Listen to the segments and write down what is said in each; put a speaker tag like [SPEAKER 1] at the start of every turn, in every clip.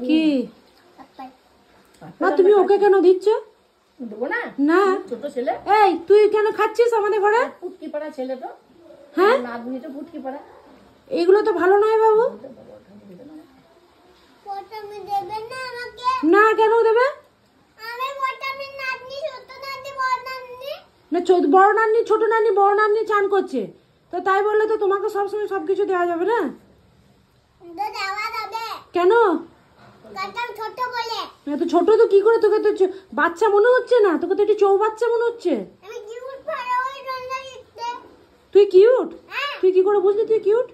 [SPEAKER 1] কি মা তুমি ওকে কেন দিচ্ছ?
[SPEAKER 2] দেবো না
[SPEAKER 1] না
[SPEAKER 2] ছোট ছেলে।
[SPEAKER 1] এই তুই কেন খাচ্ছিস আমাদের ঘরে?
[SPEAKER 2] ফুটকি পাড়া ছেলে তো।
[SPEAKER 1] হ্যাঁ
[SPEAKER 2] নাতনি তো ফুটকি পাড়া।
[SPEAKER 1] এগুলো তো ভালো নয় বাবু। না কেন দেবে না? বড় নাতনি ছোট নাতনি বড় নাতনি চান করছে তো তাই বললে তো তোমাকে সবসময় সবকিছু দেওয়া যাবে না। কেন এত ছোট তো কি করে? তোকে তো বাচ্চা মনে হচ্ছে না, তোকে তো একটু চৌ বাচ্চা মনে হচ্ছে। তুই কিউট? তুই কি করে বুঝলি তুই কিউট?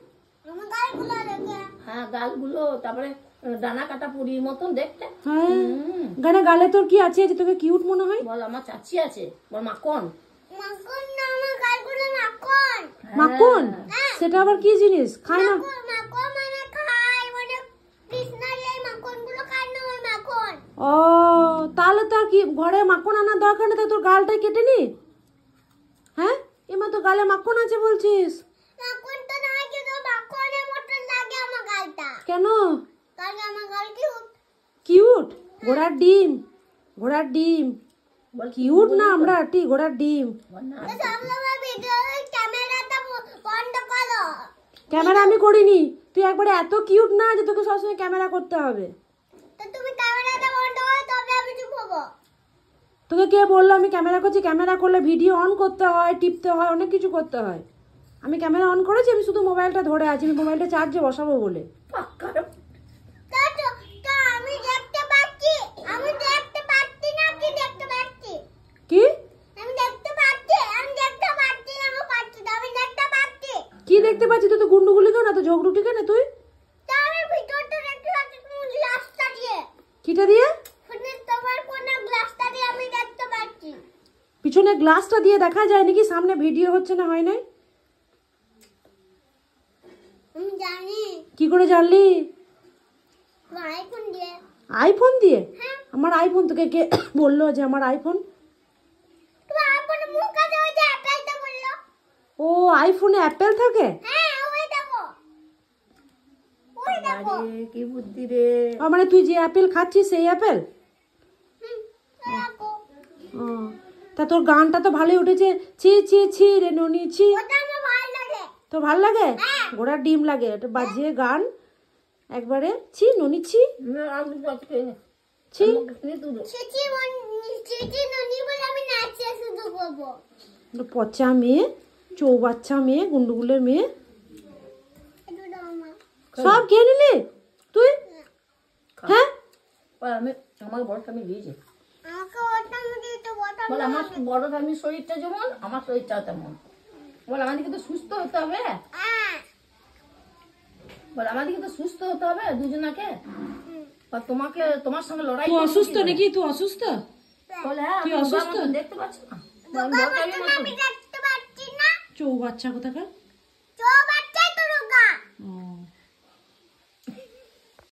[SPEAKER 2] হ্যাঁ গালগুলো তারপরে ডানা কাটা পুরির মতন দেখতে।
[SPEAKER 1] হ্যাঁ গানে গালে তোর কি আছে যে তোকে কিউট মনে হয়?
[SPEAKER 2] বল আমার চাচি আছে, বল মাখন।
[SPEAKER 1] মাখন সেটা আবার কি জিনিস? খায় না? ও তাহলে তো আর কি ঘরে মাখন আনার দরকার নেই, তোর গালটাই কেটে নি। হ্যাঁ এমা তো গালে মাখন আছে বলছিস কেন? কিউট ঘোড়ার ডিম, ঘোড়ার ডিম কিউট না আমরা ঠিক ঘোড়ার ডিম। ক্যামেরা আমি করিনি, তুই একবারে এত কিউট না যে তোকে সবসময় ক্যামেরা করতে হবে। তোকে কে বললো আমি ক্যামেরা করছি? ক্যামেরা করলে ভিডিও অন করতে হয়, টিপতে হয়, অনেক কিছু করতে হয়। আমি ক্যামেরা অন করেছি, আমি শুধু মোবাইলটা ধরে আছি, আমি মোবাইলটা চার্জে বসাবো বলে। কি কি দেখতে পাচ্ছি? তুই তো গুন্ডুগুলি কেন তো ঝগড়ুটি কেন তুই? কিটা দিয়ে? পিছনে গ্লাসটা দিয়ে দেখা যায় নাকি সামনে ভিডিও হচ্ছে না হয় নাই? কি করে জানলি? আইফোন দিয়ে? আমার আইফোন তোকে কে বললো যে আমার আইফোন? ও আইফোনে অ্যাপেল থাকে?
[SPEAKER 2] কি বুদ্ধি রে।
[SPEAKER 1] মানে তুই যে অ্যাপেল খাচ্ছিস সেই অ্যাপেল? ও তা তোর গানটা তো ভালোই উঠেছে, ছি ছি ছি রে ননি ছি। তো ভাল লাগে? ঘোড়ার ডিম লাগে এটা বাজিয়ে গান একবারে ছি ননি ছি ছি। পচা মেয়ে, চৌবাচ্চা মেয়ে, গুন্ডুগুলের মেয়ে, সব খেয়ে নিলি তুই? হ্যাঁ
[SPEAKER 2] আমি আমার বড় স্বামী দিয়েছে। বল আমার বড় স্বামীর শরীরটা যেমন আমার শরীরটাও তেমন। বল আমাদেরকে তো সুস্থ হতে হবে। বল আমাদেরকে তো সুস্থ হতে হবে দুজনাকে। তোমাকে তোমার সঙ্গে লড়াই।
[SPEAKER 1] তুই অসুস্থ নাকি? তুই অসুস্থ?
[SPEAKER 2] বলে হ্যাঁ
[SPEAKER 1] তুই অসুস্থ?
[SPEAKER 2] দেখতে পাচ্ছ না?
[SPEAKER 1] চৌবাচ্চা কোথাকার? ও